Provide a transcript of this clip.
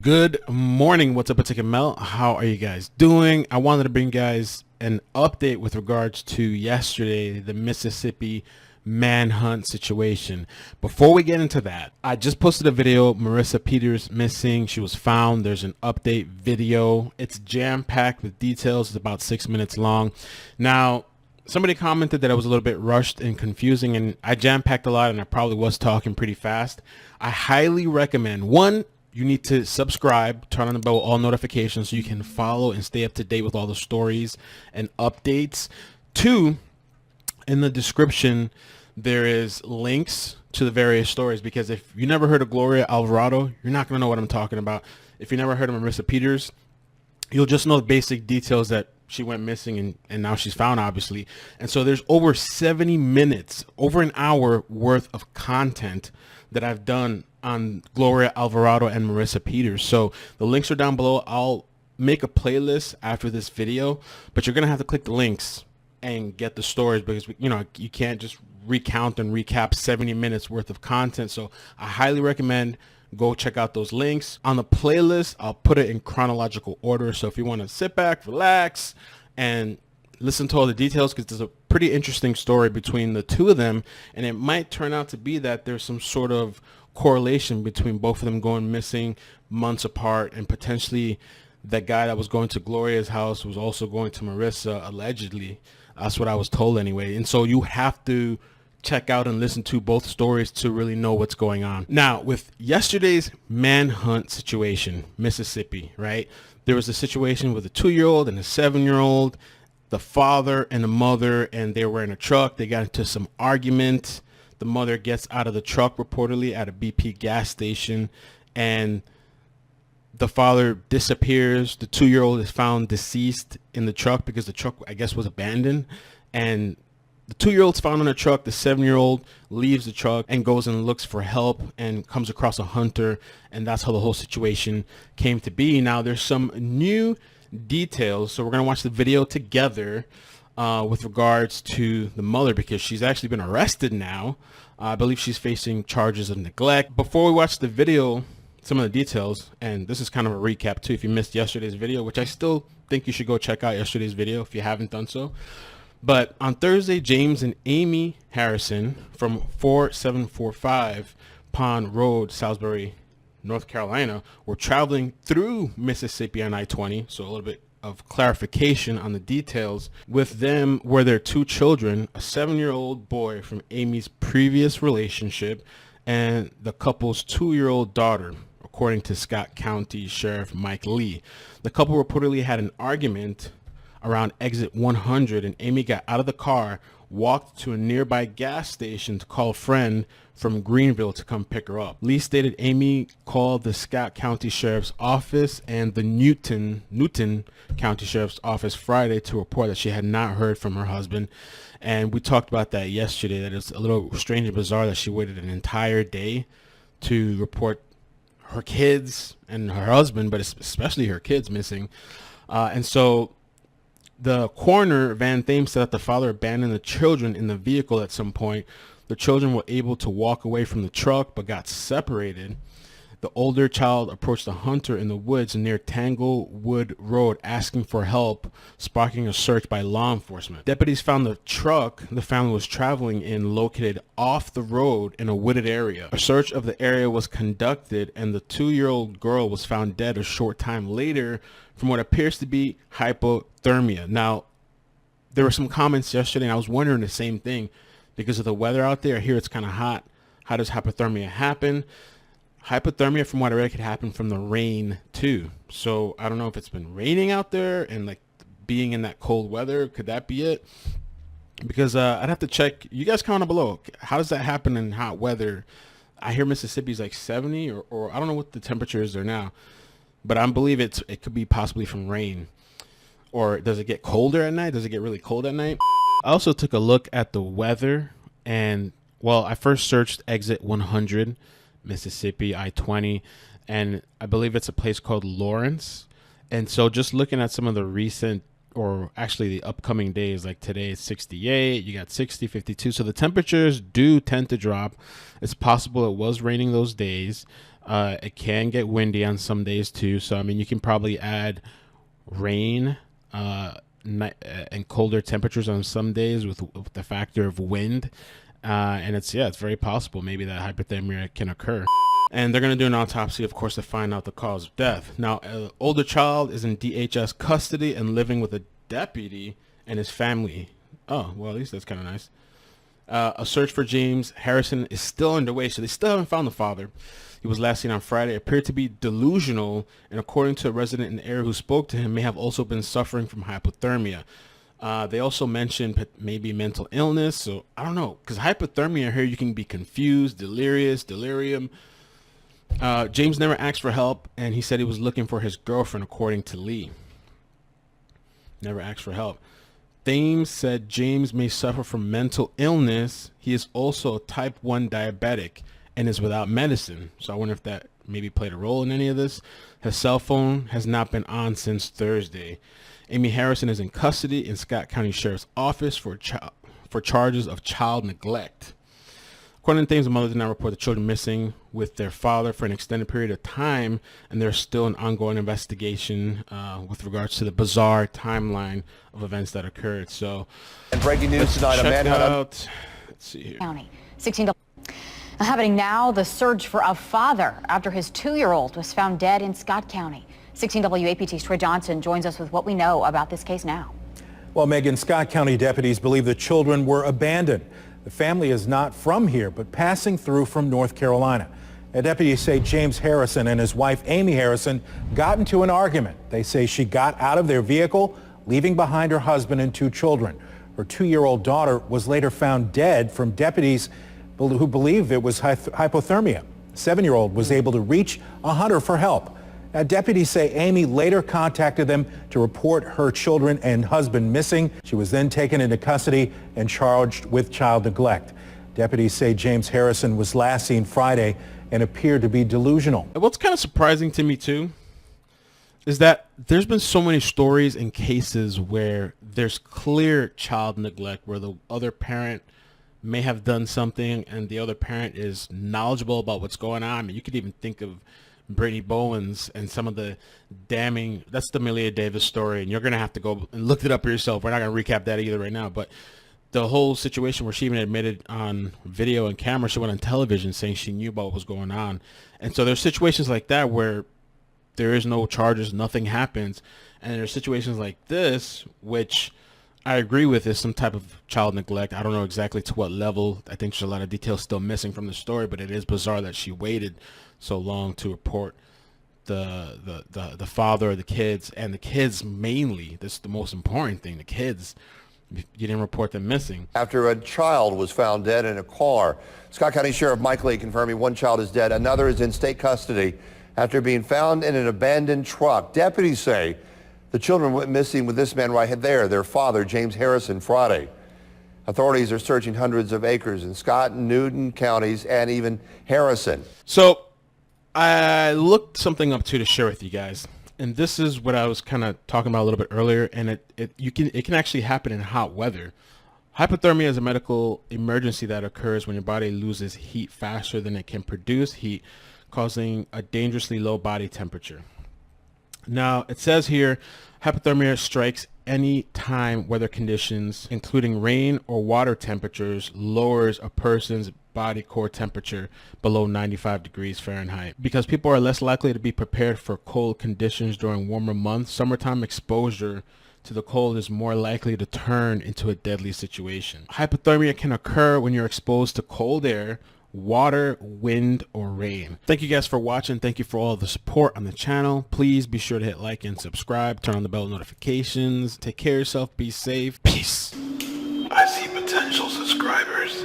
Good morning. What's up, iCkEdMeL? How are you guys doing? I wanted to bring you guys an update with regards to yesterday, the Mississippi manhunt situation. Before we get into that, I just posted a video, Marissa Peters missing. She was found. There's an update video. It's jam-packed with details. It's about 6 minutes long. Now, somebody commented that it was a little bit rushed and confusing, and I jam-packed a lot, and I probably was talking pretty fast. I highly recommend, one, you need to subscribe, turn on the bell, all notifications so you can follow and stay up to date with all the stories and updates. Two, in the description, there is links to the various stories, because if you never heard of Gloria Alvarado, you're not going to know what I'm talking about. If you never heard of Marissa Peters, you'll just know the basic details that she went missing and now she's found, obviously. And so there's over 70 minutes, over an hour worth of content that I've done on Gloria Alvarado and Marissa Peters. So the links are down below. I'll make a playlist after this video, but you're going to have to click the links and get the stories, because you can't just recount and recap 70 minutes worth of content. So I highly recommend go check out those links. On the playlist, I'll put it in chronological order. So if you want to sit back, relax, and listen to all the details, because there's a pretty interesting story between the two of them, and it might turn out to be that there's some sort of correlation between both of them going missing months apart, and potentially that guy that was going to Gloria's house was also going to Marissa, allegedly. That's what I was told anyway. And so you have to check out and listen to both stories to really know what's going on. Now, with yesterday's manhunt situation, Mississippi, right? There was a situation with a 2-year-old and a 7-year-old, the father and the mother, and they were in a truck. They got into some argument. The mother gets out of the truck reportedly at a BP gas station, and the father disappears. The 2-year-old is found deceased in the truck because the truck, I guess, was abandoned. And the 2-year-old's found in the truck. The 7-year-old leaves the truck and goes and looks for help and comes across a hunter. And that's how the whole situation came to be. Now, there's some new details. So we're going to watch the video together with regards to the mother, because she's actually been arrested now. I believe she's facing charges of neglect. Before we watch the video, some of the details, and this is kind of a recap too if you missed yesterday's video, which I still think you should go check out yesterday's video if you haven't done so. But on Thursday, James and Amy Harrison from 4745 Pond Road, Salisbury, North Carolina, were traveling through Mississippi on I-20. So a little bit of clarification on the details. With them were their 2 children, a 7-year-old boy from Amy's previous relationship, and the couple's 2-year-old daughter, according to Scott County Sheriff Mike Lee. The couple reportedly had an argument around exit 100, and Amy got out of the car, walked to a nearby gas station to call a friend from Greenville to come pick her up. Lee stated Amy called the Scott County Sheriff's Office and the Newton County Sheriff's Office Friday to report that she had not heard from her husband. And we talked about that yesterday, that it's a little strange and bizarre that she waited an entire day to report her kids and her husband, but especially her kids, missing. And so the coroner, Van Thames, said that the father abandoned the children in the vehicle at some point. The children were able to walk away from the truck but got separated. The older child approached a hunter in the woods near Tanglewood Road asking for help, sparking a search by law enforcement. Deputies found the truck the family was traveling in located off the road in a wooded area. A search of the area was conducted, and the 2-year-old girl was found dead a short time later from what appears to be hypothermia. Now, there were some comments yesterday, and I was wondering the same thing. Because of the weather out there, here it's kind of hot. How does hypothermia happen? Hypothermia, from what I read, could happen from the rain too. So I don't know if it's been raining out there and like being in that cold weather. Could that be it? Because I'd have to check. You guys comment below. How does that happen in hot weather? I hear Mississippi's like 70 or I don't know what the temperature is there now. But I believe it could be possibly from rain. Or does it get colder at night? Does it get really cold at night? I also took a look at the weather, and well, I first searched exit 100, Mississippi, I-20, and I believe it's a place called Lawrence. And so just looking at some of the recent, or actually the upcoming days, like today is 68, you got 60, 52. So the temperatures do tend to drop. It's possible it was raining those days. It can get windy on some days too. So, I mean, you can probably add rain and colder temperatures on some days with the factor of wind. And it's very possible maybe that hypothermia can occur. And they're going to do an autopsy, of course, to find out the cause of death. Now, an older child is in DHS custody and living with a deputy and his family. Oh, well, at least that's kind of nice. A search for James Harrison is still underway, so they still haven't found the father. He was last seen on Friday, appeared to be delusional, and according to a resident in the area who spoke to him, may have also been suffering from hypothermia. They also mentioned maybe mental illness, so I don't know, because hypothermia here, you can be confused, delirium. James never asked for help, and he said he was looking for his girlfriend, according to Lee. Never asked for help. Thames said James may suffer from mental illness. He is also a type 1 diabetic and is without medicine. So I wonder if that maybe played a role in any of this. His cell phone has not been on since Thursday. Amy Harrison is in custody in Scott County Sheriff's Office for charges of child neglect. According to Thames, the mother did not report the children missing with their father for an extended period of time, and there's still an ongoing investigation with regards to the bizarre timeline of events that occurred. So, and breaking news tonight on Manhunt. Let's see here. County 16. Happening now, the search for a father after his 2-year-old was found dead in Scott County. 16 WAPT's Troy Johnson joins us with what we know about this case now. Well, Megan, Scott County deputies believe the children were abandoned. The family is not from here, but passing through from North Carolina. And deputies say James Harrison and his wife, Amy Harrison, got into an argument. They say she got out of their vehicle, leaving behind her husband and 2 children. Her 2-year-old daughter was later found dead from deputies who believe it was hypothermia. The 7-year-old was able to reach a hunter for help. Now, deputies say Amy later contacted them to report her children and husband missing. She was then taken into custody and charged with child neglect. Deputies say James Harrison was last seen Friday and appeared to be delusional. What's kind of surprising to me, too, is that there's been so many stories and cases where there's clear child neglect, where the other parent may have done something and the other parent is knowledgeable about what's going on. I mean, you could even think of Brittany Bowens and some of the damning, that's the Malia Davis story, and you're going to have to go and look it up for yourself. We're not going to recap that either right now, but the whole situation where she even admitted on video and camera, she went on television saying she knew about what was going on. And so there's situations like that where there is no charges, nothing happens. And there's situations like this, which I agree with, is some type of child neglect. I don't know exactly to what level. I think there's a lot of details still missing from the story, but it is bizarre that she waited so long to report the father of the kids, and the kids mainly. This is the most important thing, the kids. You didn't report them missing. After a child was found dead in a car. Scott County Sheriff Mike Lee confirming one child is dead, another is in state custody after being found in an abandoned truck. Deputies say the children went missing with this man right there, their father, James Harrison, Friday. Authorities are searching hundreds of acres in Scott and Newton counties and even Harrison. So I looked something up to share with you guys, and this is what I was kind of talking about a little bit earlier, and it can actually happen in hot weather. Hypothermia is a medical emergency that occurs when your body loses heat faster than it can produce heat, causing a dangerously low body temperature. Now, it says here, hypothermia strikes any time weather conditions, including rain or water temperatures, lowers a person's body core temperature below 95 degrees Fahrenheit. Because people are less likely to be prepared for cold conditions during warmer months, summertime exposure to the cold is more likely to turn into a deadly situation. Hypothermia can occur when you're exposed to cold air, water, wind, or rain. Thank you guys for watching. Thank you for all the support on the channel. Please be sure to hit like and subscribe. Turn on the bell notifications. Take care of yourself. Be safe. Peace. I see potential subscribers.